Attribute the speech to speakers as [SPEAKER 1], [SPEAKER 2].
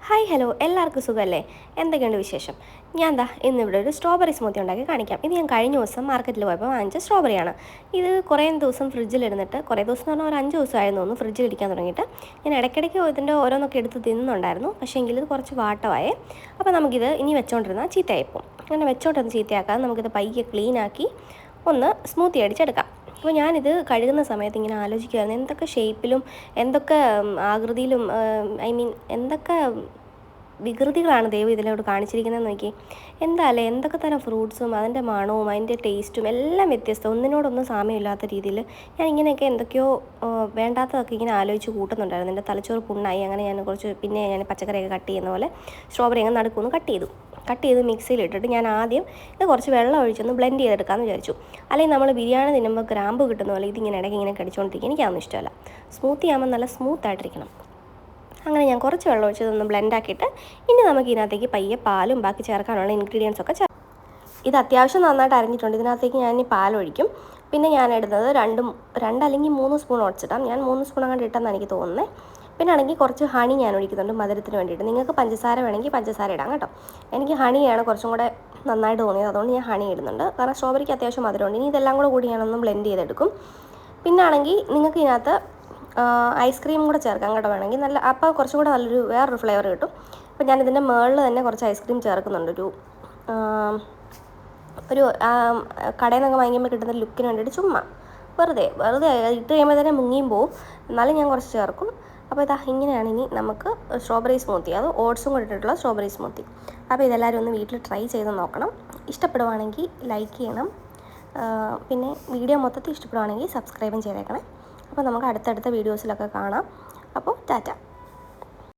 [SPEAKER 1] Hi hello എല്ലാവർക്കും സുഖമല്ലേ? എന്തൊക്കെയുണ്ട് വിശേഷം? ഞാൻ ദാ ഇന്നിവിടെ ഒരു സ്ട്രോബെറി സ്മൂത്തി ഉണ്ടാക്കി കാണിക്കാം. ഇത് ഞാൻ കഴിഞ്ഞ ദിവസം മാർക്കറ്റിൽ പോയപ്പോൾ വാങ്ങിച്ച സ്ട്രോബെറിയാണ്. ഇത് കുറേ ദിവസം ഫ്രിഡ്ജിലിരുന്നിട്ട്, കുറേ ദിവസം എന്ന് പറഞ്ഞാൽ ഒരു 5 ദിവസമായിരുന്നു തോന്നുന്നു ഫ്രിഡ്ജിലിരിക്കാൻ തുടങ്ങിയിട്ട്. ഞാൻ ഇടയ്ക്കിടയ്ക്ക് ഇതിൻ്റെ ഓരോന്നൊക്കെ എടുത്ത് തിന്നുന്നുണ്ടായിരുന്നു. പക്ഷേ എങ്കിൽ ഇത് കുറച്ച് വാട്ടമായേ. അപ്പോൾ നമുക്കിത് ഇനി വെച്ചുകൊണ്ടിരുന്നാൽ ചീത്തയായിപ്പോൾ. അങ്ങനെ വെച്ചോണ്ടിരുന്ന് ചീത്തയാക്കാതെ നമുക്കിത് പയ്യെ ക്ലീനാക്കി ഒന്ന് സ്മൂത്തി അടിച്ചെടുക്കാം. അപ്പോൾ ഞാനിത് കഴുകുന്ന സമയത്ത് ഇങ്ങനെ ആലോചിക്കുമായിരുന്നു, എന്തൊക്കെ ഷേപ്പിലും എന്തൊക്കെ ആകൃതിയിലും എന്തൊക്കെ വികൃതികളാണ് ദൈവം ഇതിലോട്ട് കാണിച്ചിരിക്കുന്നതെന്ന് നോക്കി. എന്താല്ലേ, എന്തൊക്കെ തരം ഫ്രൂട്ട്സും അതിൻ്റെ മണവും അതിൻ്റെ ടേസ്റ്റും എല്ലാം വ്യത്യസ്തം, ഒന്നിനോടൊന്നും സാമ്യമില്ലാത്ത രീതിയിൽ ഞാൻ ഇങ്ങനെയൊക്കെ എന്തൊക്കെയോ വേണ്ടാത്തതൊക്കെ ഇങ്ങനെ ആലോചിച്ച് കൂട്ടുന്നുണ്ടായിരുന്നു. എൻ്റെ തലച്ചോറ് പുണ്ണായി. അങ്ങനെ ഞാൻ ഞാൻ പച്ചക്കറിയൊക്കെ കട്ട് ചെയ്യുന്ന പോലെ സ്ട്രോബെറി അങ്ങ് നടുക്കൊന്ന് കട്ട് ചെയ്ത് മിക്സിയിലിട്ടിട്ട് ഞാൻ ആദ്യം ഇത് കുറച്ച് വെള്ളം ഒഴിച്ചൊന്ന് ബ്ലെൻഡ് ചെയ്തെടുക്കാമെന്ന് വിചാരിച്ചു. അല്ലെങ്കിൽ നമ്മൾ ബിരിയാണി തിന്നുമ്പോൾ ഗ്രാമ്പ് കിട്ടുന്ന പോലെ ഇതിങ്ങനെ ഇടയ്ക്ക് ഇങ്ങനെ കടിച്ചുകൊണ്ടിരിക്കും. എനിക്കതൊന്നും ഇഷ്ടമല്ല. സ്മൂത്തി ആകുമ്പോൾ നല്ല സ്മൂത്തായിട്ടിരിക്കണം. അങ്ങനെ ഞാൻ കുറച്ച് വെള്ളം ഒഴിച്ചതൊന്ന് ബ്ലെൻഡാക്കിയിട്ട് ഇനി നമുക്ക് ഇതിനകത്തേക്ക് പയ്യെ പാലും ബാക്കി ചേർക്കാനുള്ള ഇൻഗ്രീഡിയൻസ് ഒക്കെ ഇത് അത്യാവശ്യം നന്നായിട്ട് അരിഞ്ഞിട്ടുണ്ട്. ഇതിനകത്തേക്ക് ഞാൻ പാലൊഴിക്കും. പിന്നെ ഞാൻ ഇടുന്നത് രണ്ട് അല്ലെങ്കിൽ 3 സ്പൂൺ ഒഴിച്ചിടാം. ഞാൻ 3 സ്പൂൺ അങ്ങോട്ട് ഇട്ടെന്നാണ് എനിക്ക് തോന്നുന്നത്. പിന്നെ ആണെങ്കിൽ കുറച്ച് ഹണി ഞാൻ ഒഴിക്കുന്നുണ്ട് മധുരത്തിന് വേണ്ടിയിട്ട്. നിങ്ങൾക്ക് പഞ്ചസാര വേണമെങ്കിൽ പഞ്ചസാര ഇടാം കേട്ടോ. എനിക്ക് ഹണിയാണ് കുറച്ചും കൂടെ നന്നായിട്ട് തോന്നിയത്, അതുകൊണ്ട് ഞാൻ ഹണി ഇടുന്നുണ്ട്. കാരണം സ്ട്രോബെറിക്ക് അത്യാവശ്യം മധുരമുണ്ട്. ഇനി ഇതെല്ലാം കൂടി ഞാനൊന്ന് ബ്ലെൻഡ് ചെയ്തെടുക്കും. പിന്നെ ആണെങ്കിൽ നിങ്ങൾക്ക് ഇതിനകത്ത് ഐസ്ക്രീം കൂടെ ചേർക്കാം കേട്ടോ വേണമെങ്കിൽ. അപ്പോൾ കുറച്ചും കൂടെ വേറൊരു ഫ്ലേവർ കിട്ടും. അപ്പോൾ ഞാനിതിൻ്റെ മുകളിൽ തന്നെ കുറച്ച് ഐസ്ക്രീം ചേർക്കുന്നുണ്ട്. ഒരു കടയിൽ നിന്നൊക്കെ വാങ്ങിക്കുമ്പോൾ കിട്ടുന്ന ലുക്കിന് വേണ്ടിയിട്ട് ചുമ്മാ വെറുതെ ഇട്ട് കഴിയുമ്പോൾ തന്നെ മുങ്ങിയും പോവും. എന്നാലും ഞാൻ കുറച്ച് ചേർക്കും. അപ്പോൾ ഇങ്ങനെയാണ് ഇനി നമുക്ക് സ്ട്രോബെറി സ്മൂത്തി, അത് ഓട്സും കൂടി ഇട്ടിട്ടുള്ള സ്ട്രോബെറി സ്മൂത്തി. അപ്പോൾ ഇതെല്ലാവരും ഒന്ന് വീട്ടിൽ ട്രൈ ചെയ്ത് നോക്കണം. ഇഷ്ടപ്പെടുവാണെങ്കിൽ ലൈക്ക് ചെയ്യണം. പിന്നെ വീഡിയോ മൊത്തത്തിൽ ഇഷ്ടപ്പെടുവാണെങ്കിൽ സബ്സ്ക്രൈബും ചെയ്തേക്കണം. അപ്പോൾ നമുക്ക് അടുത്തടുത്ത വീഡിയോസിലൊക്കെ കാണാം. അപ്പോൾ ടാറ്റ.